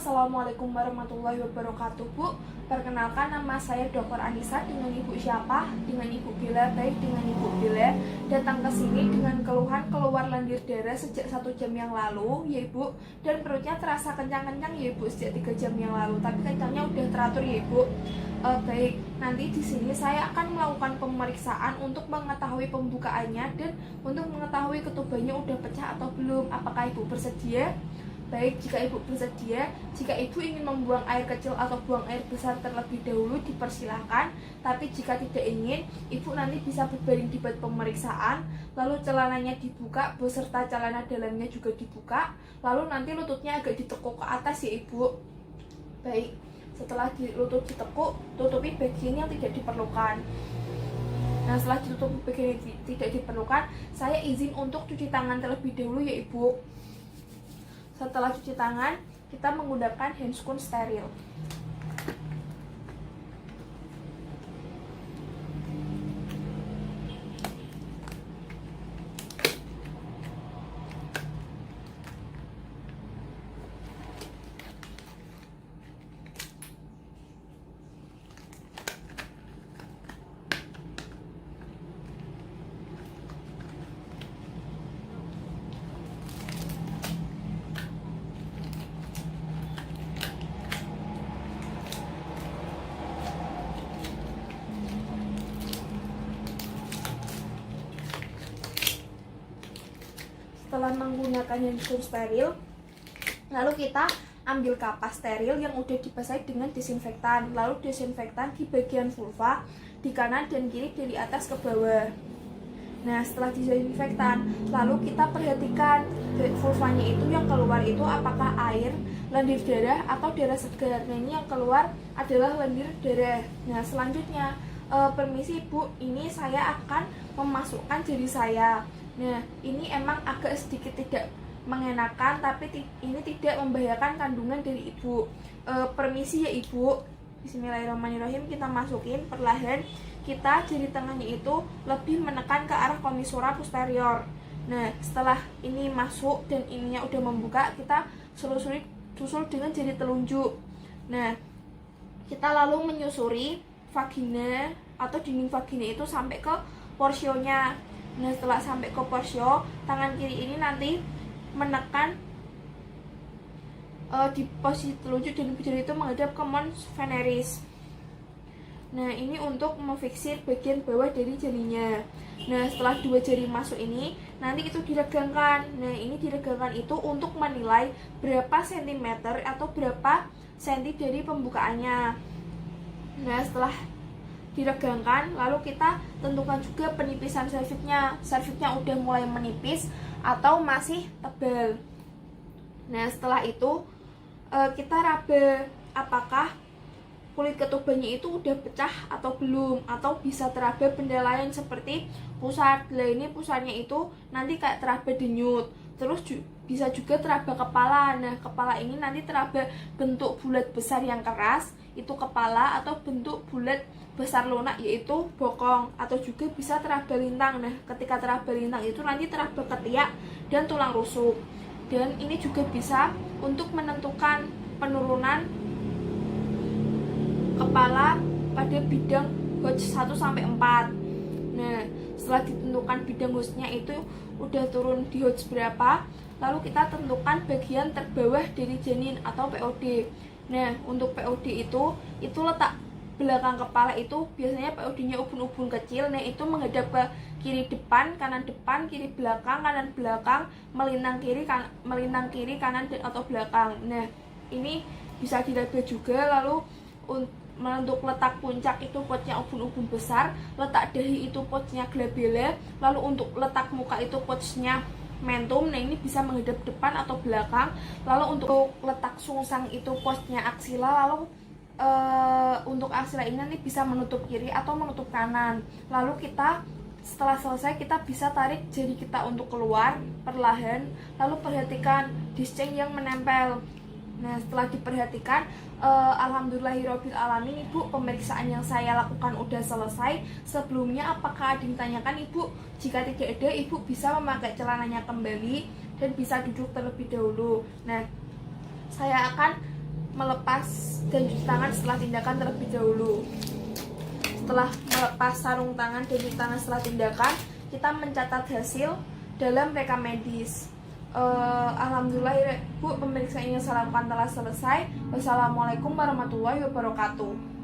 Assalamualaikum warahmatullahi wabarakatuh, Bu. Perkenalkan, nama saya Dr. Anissa. Dengan Ibu siapa? Dengan Ibu Bila. Baik, dengan Ibu Bila datang ke sini dengan keluhan keluar lendir darah sejak 1 jam yang lalu, ya Ibu. Dan perutnya terasa kencang-kencang, ya Ibu, sejak 3 jam yang lalu. Tapi kencangnya udah teratur, ya Ibu. Baik, nanti di sini saya akan melakukan pemeriksaan untuk mengetahui pembukaannya dan untuk mengetahui ketubannya udah pecah atau belum. Apakah Ibu bersedia? Baik, jika Ibu bersedia, jika Ibu ingin membuang air kecil atau buang air besar terlebih dahulu, dipersilahkan. Tapi jika tidak ingin, Ibu nanti bisa berbaring di bed pemeriksaan, lalu celananya dibuka beserta celana dalamnya juga dibuka, lalu nanti lututnya agak ditekuk ke atas, ya Ibu. Baik, setelah lutut ditekuk, tutupi bagian yang tidak diperlukan. Nah, setelah ditutupi bagian yang tidak diperlukan, saya izin untuk cuci tangan terlebih dahulu, ya Ibu. Setelah cuci tangan, kita menggunakan handscoon steril. Setelah menggunakan handscoon steril, lalu kita ambil kapas steril yang udah dibasahi dengan desinfektan. Lalu desinfektan di bagian vulva, di kanan dan kiri dari atas ke bawah. Nah, setelah disinfektan, lalu kita perhatikan vulvanya itu yang keluar itu apakah air, lendir darah, atau darah segar. Nah, ini yang keluar adalah lendir darah. Nah, selanjutnya, permisi Bu, ini saya akan memasukkan jari saya. Nah, ini emang agak sedikit tidak mengenakan, tapi ini tidak membahayakan kandungan dari Ibu. Permisi ya Ibu. Bismillahirrahmanirrahim, kita masukin perlahan. Kita jari tengahnya itu lebih menekan ke arah komisura posterior. Nah, setelah ini masuk dan ininya udah membuka, kita susul dengan jari telunjuk. Nah, kita lalu menyusuri vagina atau dinding vagina itu sampai ke porsionya. Nah, setelah sampai ke porsio, tangan kiri ini nanti menekan di posisi telunjuk dan jari itu menghadap ke mons veneris. Nah, ini untuk memfiksir bagian bawah dari jarinya. Nah, setelah 2 jari masuk ini, nanti itu diregangkan. Nah, ini diregangkan itu untuk menilai berapa sentimeter atau berapa senti dari pembukaannya. Nah, setelah diregangkan, lalu kita tentukan juga penipisan serviksnya. Serviksnya udah mulai menipis atau masih tebal. Nah, setelah itu kita raba apakah kulit ketubannya itu udah pecah atau belum, atau bisa teraba benda lain seperti pusat. Nah, ini pusatnya itu nanti kayak teraba denyut. Terus bisa juga teraba kepala. Nah, kepala ini nanti teraba bentuk bulat besar yang keras, itu kepala, atau bentuk bulat besar lunak yaitu bokong, atau juga bisa teraba lintang. Nah, ketika teraba lintang itu nanti teraba ketiak dan tulang rusuk. Dan ini juga bisa untuk menentukan penurunan kepala pada bidang Hodge 1-4. Nah, setelah ditentukan bidang Hodge-nya itu udah turun di Hodge berapa, lalu kita tentukan bagian terbawah dari janin atau POD. Nah, untuk POD itu letak belakang kepala itu biasanya POD-nya ubun-ubun kecil. Nah, itu menghadap ke kiri depan, kanan, kiri belakang, kanan belakang, melintang kiri, kanan dan atau belakang. Nah, ini bisa diraba juga. Lalu untuk letak puncak itu potnya ubun-ubun besar, letak dahi itu potnya glabella, lalu untuk letak muka itu potnya mentum. Nah, ini bisa menghadap depan atau belakang. Lalu untuk letak sungsang itu posnya aksila, lalu untuk aksila ini nanti bisa menutup kiri atau menutup kanan. Lalu kita setelah selesai, kita bisa tarik jari kita untuk keluar perlahan, lalu perhatikan disceng yang menempel. Nah, setelah diperhatikan, alhamdulillahirobbilalamin Ibu, pemeriksaan yang saya lakukan udah selesai. Sebelumnya apakah ada yang ditanyakan Ibu? Jika tidak ada, Ibu bisa memakai celananya kembali dan bisa duduk terlebih dahulu. Nah, saya akan melepas dan cuci tangan setelah tindakan terlebih dahulu. Setelah melepas sarung tangan dan cuci tangan setelah tindakan, kita mencatat hasil dalam rekam medis. Alhamdulillah Bu, pemeriksaannya saya lakukan telah selesai. Wassalamualaikum warahmatullahi wabarakatuh.